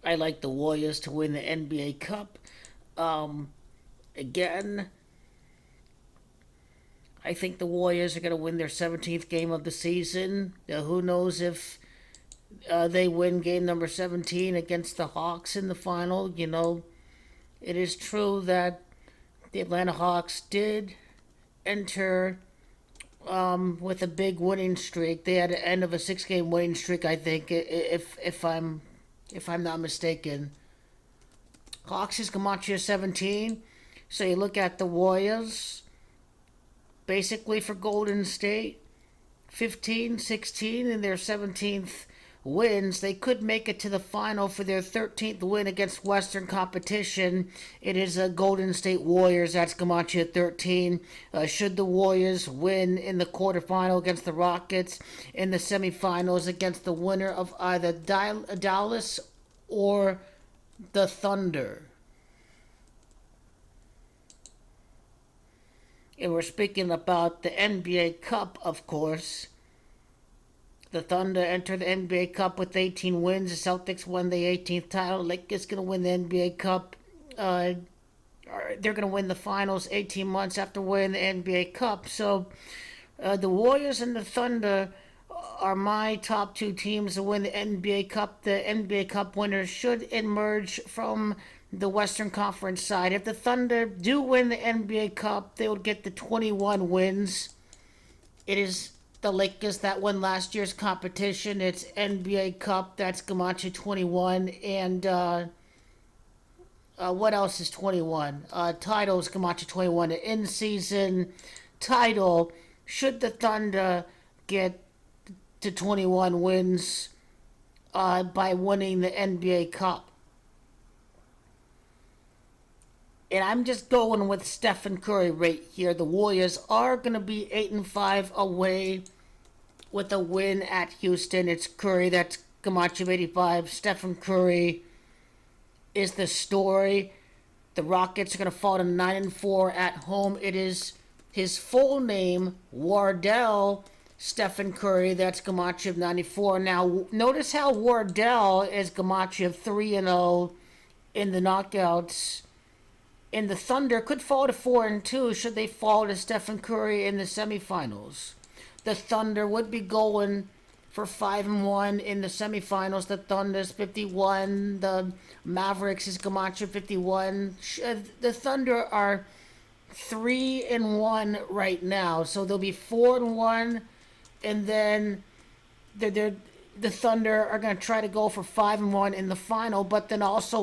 I like the Warriors to win the NBA Cup. Um, Again, I think the Warriors are going to win their 17th game of the season. Who knows if they win game number 17 against the Hawks in the final? It is true that the Atlanta Hawks did enter with a big winning streak. They had an end of a 6 game winning streak, I think, if I'm not mistaken. Hawks is Camacho 17. So you look at the Warriors, basically for Golden State, 15, 16 in their 17th wins. They could make it to the final for their 13th win against Western competition. It is a Golden State Warriors. That's Camacho at 13. Should the Warriors win in the quarterfinal against the Rockets, in the semifinals against the winner of either Dallas or the Thunder. And we're speaking about the NBA Cup, of course. The Thunder entered the NBA Cup with 18 wins. The Celtics won the 18th title. Lakers going to win the NBA Cup. Uh, they're going to win the finals 18 months after winning the NBA Cup. So the Warriors and the Thunder are my top two teams to win the NBA Cup. The NBA Cup winners should emerge from the Western Conference side. If the Thunder do win the NBA Cup, they would get the 21 wins. It is the Lakers that won last year's competition. It's NBA Cup. That's Camacho 21. And what else is 21? Titles Camacho 21. The in-season title. Should the Thunder get to 21 wins by winning the NBA Cup? And I'm just going with Stephen Curry right here. The Warriors are going to be 8-5 away with a win at Houston. It's Curry. That's Camacho 85. Stephen Curry is the story. The Rockets are going to fall to 9-4 at home. It is his full name, Wardell Stephen Curry. That's Camacho 94. Now, notice how Wardell is Camacho 3-0 in the knockouts. And the Thunder could fall to 4-2 should they fall to Stephen Curry in the semifinals. The Thunder would be going for 5-1 in the semifinals. The Thunder's 51. The Mavericks is Camacho 51. The Thunder are 3-1 right now, so they'll be 4-1, and then the Thunder are going to try to go for 5-1 in the final. But then also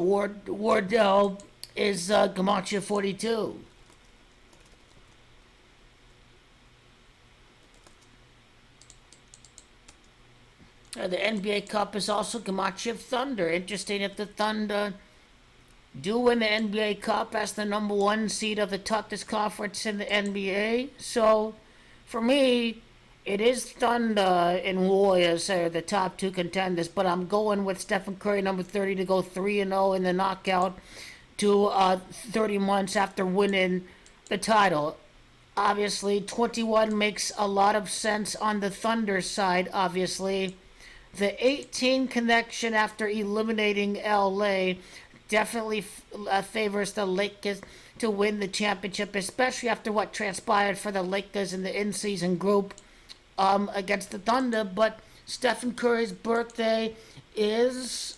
Wardell is Camacho 42. The NBA Cup is also Camacho Thunder. Interesting if the Thunder do win the NBA Cup as the number one seed of the toughest conference in the NBA. So, for me, it is Thunder and Warriors are the top two contenders, but I'm going with Stephen Curry, number 30, to go 3-0 in the knockout to 30 months after winning the title. Obviously, 21 makes a lot of sense on the Thunder side, obviously. The 18 connection after eliminating LA definitely favors the Lakers to win the championship, especially after what transpired for the Lakers in the in-season group against the Thunder. But Stephen Curry's birthday is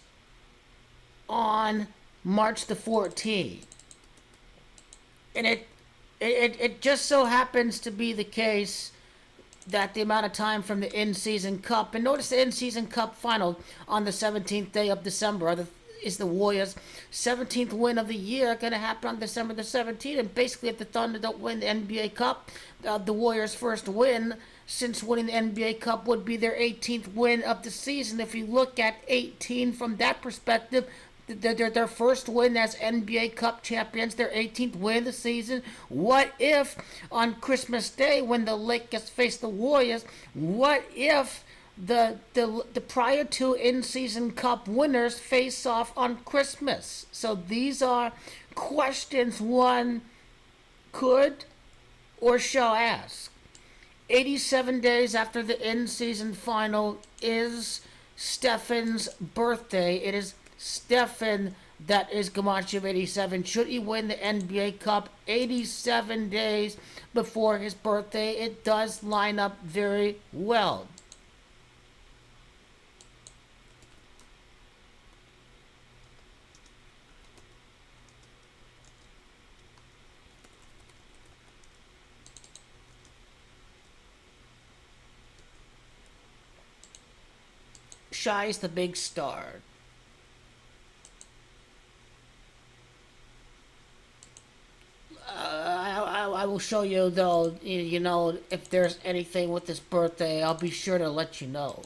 on March the 14th. And it just so happens to be the case that the amount of time from the in-season cup, and notice the in-season cup final on the 17th day of December is the Warriors' 17th win of the year, going to happen on December the 17th. And basically, if the Thunder don't win the NBA Cup, the Warriors' first win since winning the NBA Cup would be their 18th win of the season. If you look at 18 from that perspective, their first win as NBA Cup champions, their 18th win of the season. What if on Christmas Day when the Lakers face the Warriors, what if the prior two in-season cup winners face off on Christmas? So these are questions one could or shall ask. 87 days after the in-season final is Stephen's birthday. It is Stefan, that is Gamachev 87. Should he win the NBA Cup 87 days before his birthday? It does line up very well. Shy's the big star. I will show you though. You know, if there's anything with this birthday, I'll be sure to let you know.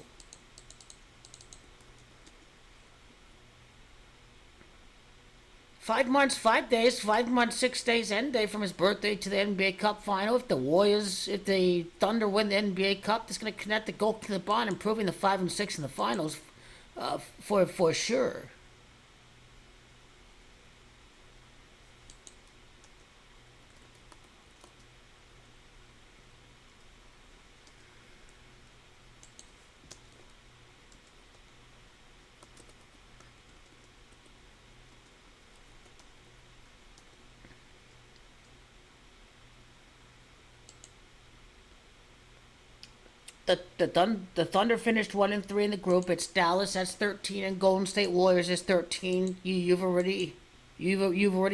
5 months, 5 days, 5 months, 6 days, end day from his birthday to the NBA Cup final. If the Thunder win the NBA Cup, it's going to connect the goal to the bond, improving the 5 and 6 in the finals, for sure. The Thunder finished 1-3 in the group. It's Dallas that's 13 and Golden State Warriors is 13. You've already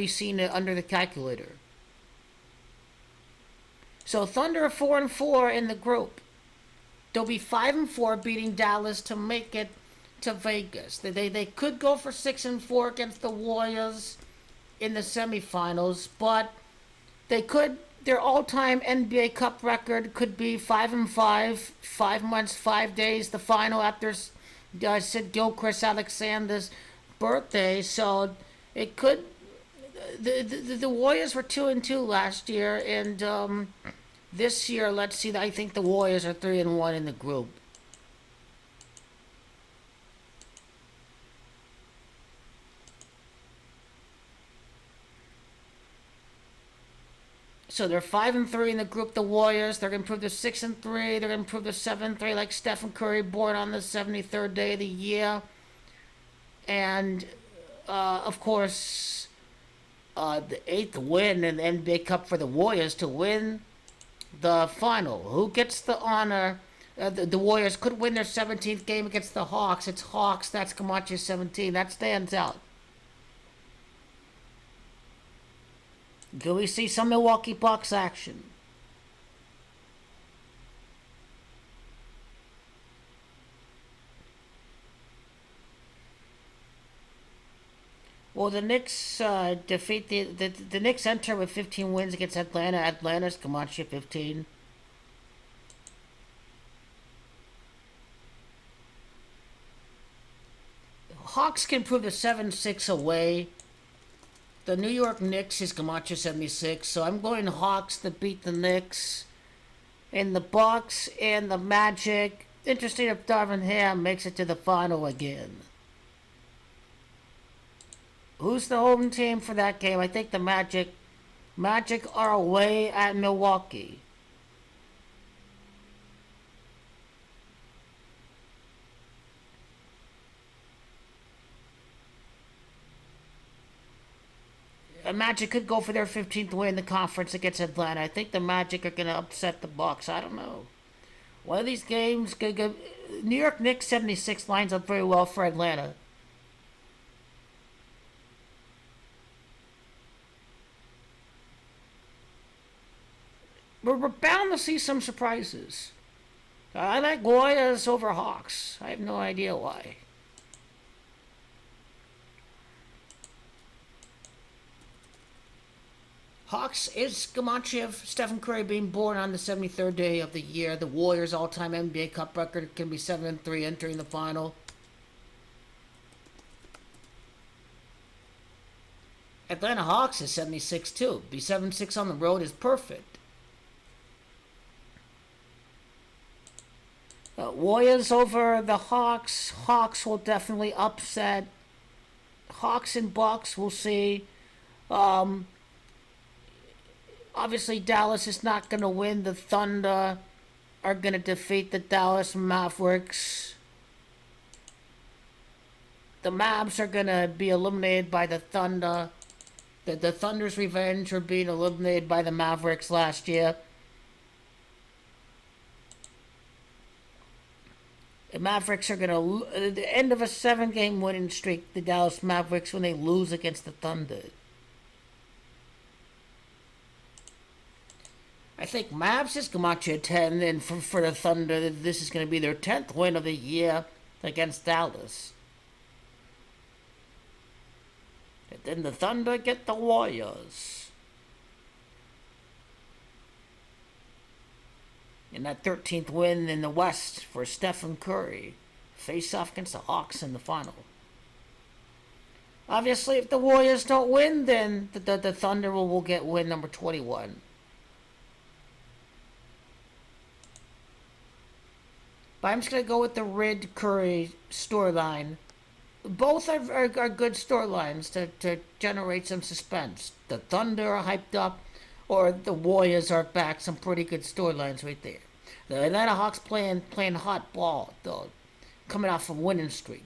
seen it under the calculator. So Thunder are 4-4 in the group. They'll be 5-4, beating Dallas to make it to Vegas. They could go for 6-4 against the Warriors in the semifinals, but they could. Their all-time NBA Cup record could be 5-5, 5 months, 5 days. The final after Sid Gilchrist Alexander's birthday, so it could. The Warriors were 2-2 last year, and this year, let's see. I think the Warriors are 3-1 in the group. So they're 5-3 in the group. The Warriors. They're gonna improve to 6-3. They're gonna improve to 7-3, like Stephen Curry, born on the 73rd day of the year, and of course, the eighth win in the NBA Cup for the Warriors to win the final. Who gets the honor? The Warriors could win their 17th game against the Hawks. It's Hawks. That's Camacho 17. That stands out. Can we see some Milwaukee Bucks action? Well, the Knicks defeat the Knicks enter with 15 wins against Atlanta. Atlanta's Camacho 15. Hawks can prove the 7-6 away. The New York Knicks is Camacho 76, so I'm going Hawks to beat the Knicks. And the Bucks and the Magic. Interesting if Darvin Ham makes it to the final again. Who's the home team for that game? I think the Magic. Magic are away at Milwaukee. Magic could go for their 15th win in the conference against Atlanta. I think the Magic are going to upset the Bucks. I don't know. One of these games could go. New York Knicks 76 lines up very well for Atlanta. We're bound to see some surprises. I like Warriors over Hawks. I have no idea why. Hawks is Gamachev, Stephen Curry being born on the 73rd day of the year. The Warriors' all-time NBA Cup record can be 7-3 entering the final. Atlanta Hawks is 76 too. Be 7-6 on the road is perfect. Warriors over the Hawks. Hawks will definitely upset. Hawks and Bucks, we'll see. Um, Obviously, Dallas is not going to win. The Thunder are going to defeat the Dallas Mavericks. the Mavs are gonna be eliminated by the Thunder. The Thunder's revenge for being eliminated by the Mavericks last year. The Mavericks are gonna at the end of a 7-game winning streak. The Dallas Mavericks when they lose against the Thunder. I think Mavs is come out to 10, and for the Thunder, this is going to be their 10th win of the year against Dallas. And then the Thunder get the Warriors. And that 13th win in the West for Stephen Curry. Face off against the Hawks in the final. Obviously, if the Warriors don't win, then the Thunder will get win number 21. But I'm just going to go with the Red Curry storyline. Both are good storylines to generate some suspense. The Thunder are hyped up, or the Warriors are back. Some pretty good storylines right there. The Atlanta Hawks playing hot ball, though, coming off a winning streak.